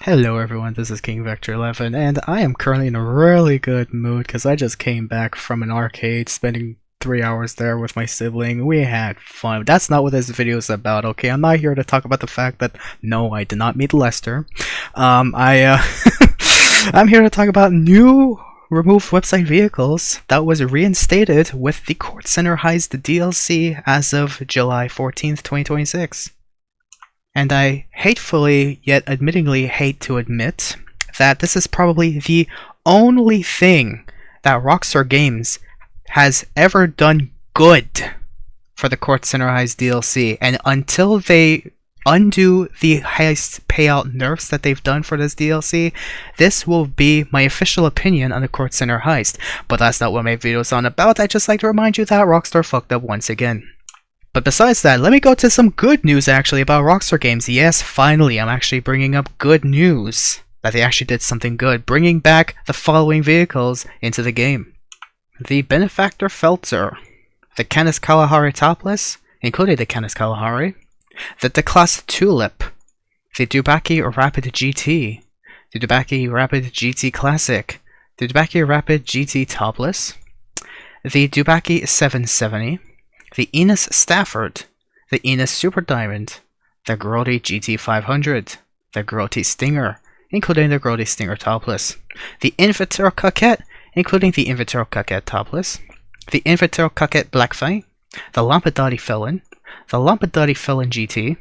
Hello everyone, this is King Vector 11, and I am currently in a really good mood because I just came back from an arcade, spending 3 hours there with my sibling. We had fun. That's not what this video is about, okay? I'm not here to talk about the fact that, no, I did not meet Lester. I'm here to talk about new removed website vehicles that was reinstated with the Kortz Heist DLC as of July 14th, 2026. And I hatefully, yet admittingly hate to admit that this is probably the only thing that Rockstar Games has ever done good for the Kortz Heist DLC. And until they undo the heist payout nerfs that they've done for this DLC, this will be my official opinion on the Kortz Heist. But that's not what my video is on about. I just like to remind you that Rockstar fucked up once again. But besides that, let me go to some good news actually about Rockstar Games. Yes, finally, I'm actually bringing up good news that they actually did something good, bringing back the following vehicles into the game. The Benefactor Feltzer, the Canis Kalahari Topless, including the Canis Kalahari, the Declass Tulip, the Dubaki Rapid GT, the Dubaki Rapid GT Classic, the Dubaki Rapid GT Topless, the Dubaki 770, the Enos Stafford, the Enos Super Diamond, the Grody GT500, the Grody Stinger, including the Grody Stinger Topless, the Invitor Coquette, including the Invitor Coquette Topless, the Invitor Coquette Blackfang, the Lampadati Felon, the Lampadati Felon GT,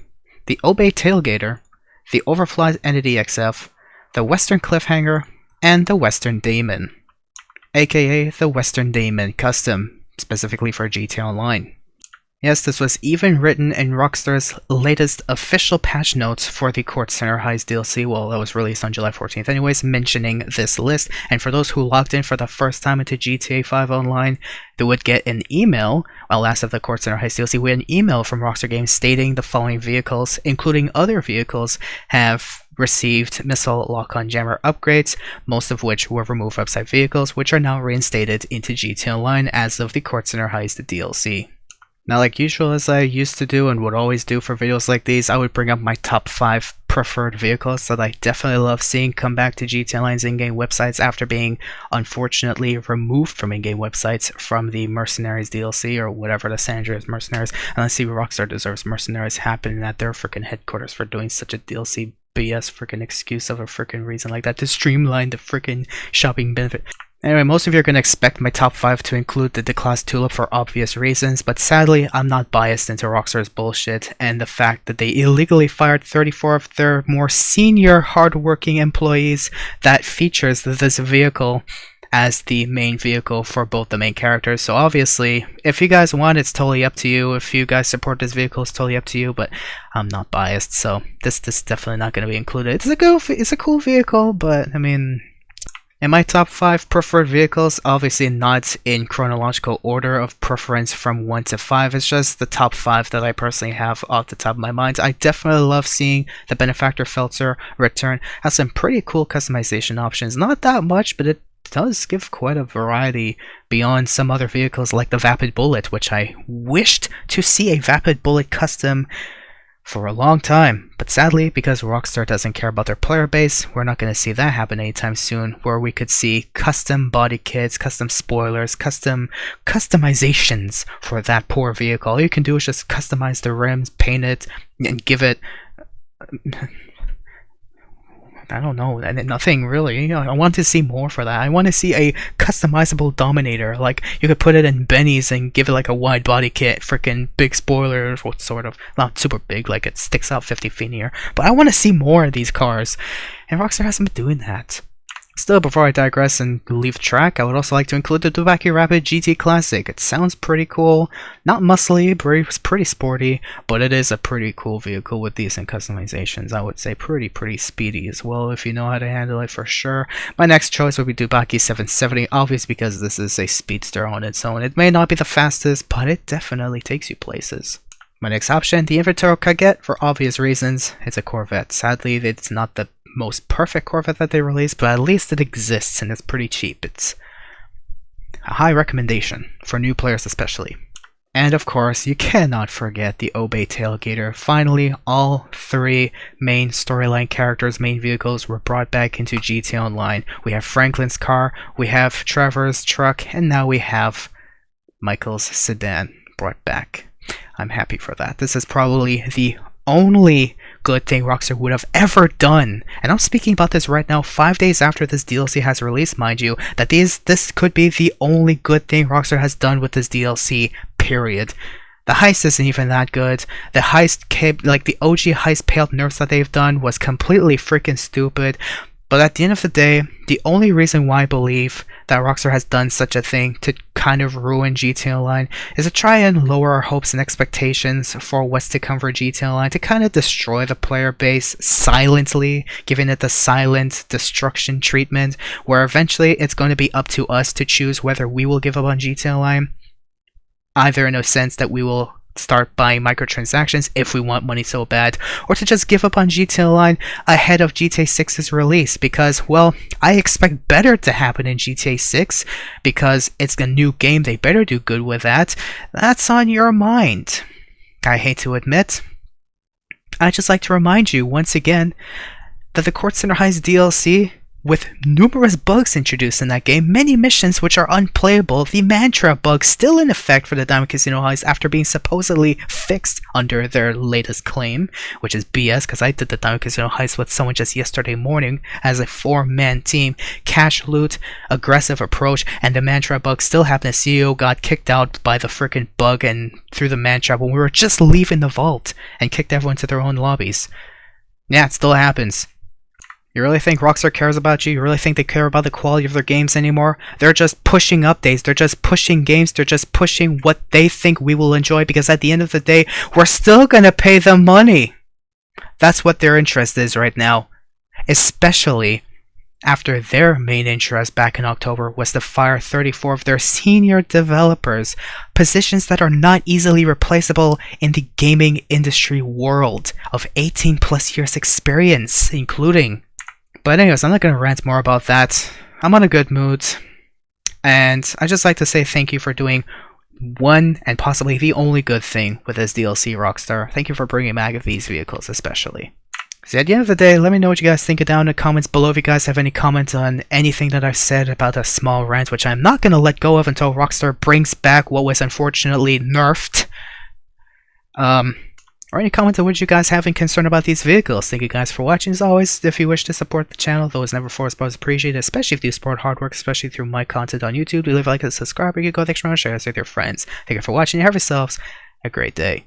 the Obey Tailgater, the Overfly Entity XF, the Western Cliffhanger, and the Western Daemon, aka the Western Daemon Custom, specifically for GTA Online. Yes, this was even written in Rockstar's latest official patch notes for the Kortz Heist DLC, well, that was released on July 14th anyways, mentioning this list. And for those who logged in for the first time into GTA 5 Online, they would get an email, last of the Kortz Heist DLC, we had an email from Rockstar Games stating the following vehicles, including other vehicles, have received missile lock-on jammer upgrades, most of which were removed website vehicles, which are now reinstated into GTA Online as of the Kortz Heist DLC. Now, like usual, as I used to do and would always do for videos like these, I would bring up my top 5 preferred vehicles that I definitely love seeing come back to GTA Online's in-game websites after being unfortunately removed from in-game websites from the Mercenaries DLC or whatever, the San Andreas Mercenaries. And let's see, Rockstar deserves Mercenaries happening at their freaking headquarters for doing such a DLC BS freaking excuse of a freaking reason like that to streamline the freaking shopping benefit. Anyway, most of you are going to expect my top 5 to include the Declass Tulip for obvious reasons, but sadly, I'm not biased into Rockstar's bullshit and the fact that they illegally fired 34 of their more senior, hardworking employees that features this vehicle as the main vehicle for both the main characters. So obviously, if you guys want, it's totally up to you. If you guys support this vehicle, it's totally up to you, but I'm not biased, so this is definitely not going to be included. It's a cool vehicle, but I mean, in my top 5 preferred vehicles, obviously not in chronological order of preference from 1 to 5, it's just the top 5 that I personally have off the top of my mind. I definitely love seeing the Benefactor Feltzer return. Has some pretty cool customization options, not that much, but it does give quite a variety beyond some other vehicles like the Vapid Bullet, which I wished to see a Vapid Bullet custom for a long time, but sadly, because Rockstar doesn't care about their player base, we're not going to see that happen anytime soon, where we could see custom body kits, custom spoilers, customizations for that poor vehicle. All you can do is just customize the rims, paint it, and give it, I don't know, nothing really. You know, I want to see more for that. I want to see a customizable Dominator, like you could put it in Benny's and give it like a wide body kit, freaking big spoilers, what sort of, not super big, like it sticks out 50 feet in the air. But I want to see more of these cars, and Rockstar hasn't been doing that. Still, before I digress and leave track, I would also like to include the Dubaki Rapid GT Classic. It sounds pretty cool, not muscly, but it's pretty sporty, but it is a pretty cool vehicle with decent customizations. I would say pretty speedy as well, if you know how to handle it for sure. My next choice would be Dubaki 770, obviously because this is a speedster on its own. It may not be the fastest, but it definitely takes you places. My next option, the Invitor Coquette, for obvious reasons. It's a Corvette. Sadly, it's not the most perfect Corvette that they released, but at least it exists and it's pretty cheap. It's a high recommendation for new players especially. And of course, you cannot forget the Obey Tailgater. Finally, all 3 main storyline characters, main vehicles were brought back into GTA Online. We have Franklin's car, we have Trevor's truck, and now we have Michael's sedan brought back. I'm happy for that. This is probably the only good thing Rockstar would have ever done. And I'm speaking about this right now, 5 days after this DLC has released, mind you, that this could be the only good thing Rockstar has done with this DLC, period. The heist isn't even that good. The heist, like the OG heist payout nerfs that they've done was completely freaking stupid. But at the end of the day, the only reason why I believe that Rockstar has done such a thing to kind of ruin GTA Online is to try and lower our hopes and expectations for what's to come for GTA Online, to kind of destroy the player base silently, giving it the silent destruction treatment, where eventually it's going to be up to us to choose whether we will give up on GTA Online, either in a sense that we will start buying microtransactions if we want money so bad, or to just give up on GTA Online ahead of GTA 6's release, because, well, I expect better to happen in GTA 6, because it's a new game, they better do good with that. That's on your mind. I hate to admit. I'd just like to remind you once again that the Kortz Heist DLC, with numerous bugs introduced in that game, many missions which are unplayable, the mantra bug still in effect for the Diamond Casino Heist after being supposedly fixed under their latest claim, which is BS, because I did the Diamond Casino Heist with someone just yesterday morning as a 4-man team, cash loot, aggressive approach, and the mantra bug still happened. The CEO got kicked out by the freaking bug and through the mantra when we were just leaving the vault and kicked everyone to their own lobbies. Yeah, it still happens. You really think Rockstar cares about you? You really think they care about the quality of their games anymore? They're just pushing updates, they're just pushing games, they're just pushing what they think we will enjoy, because at the end of the day, we're still gonna pay them money! That's what their interest is right now. Especially after their main interest back in October was to fire 34 of their senior developers, positions that are not easily replaceable in the gaming industry world, of 18 plus years experience, including. But anyways, I'm not going to rant more about that. I'm on a good mood. And I just like to say thank you for doing one and possibly the only good thing with this DLC, Rockstar. Thank you for bringing back these vehicles especially. So at the end of the day, let me know what you guys think down in the comments below. If you guys have any comments on anything that I've said about a small rant, which I'm not going to let go of until Rockstar brings back what was unfortunately nerfed. Or any comments on what you guys have in concern about these vehicles. Thank you guys for watching. As always, if you wish to support the channel, though it's never forced, but it's appreciated, especially if you support hard work, especially through my content on YouTube. Do leave a like and subscribe, or you go the extra mile, share this with your friends. Thank you for watching. Have yourselves a great day.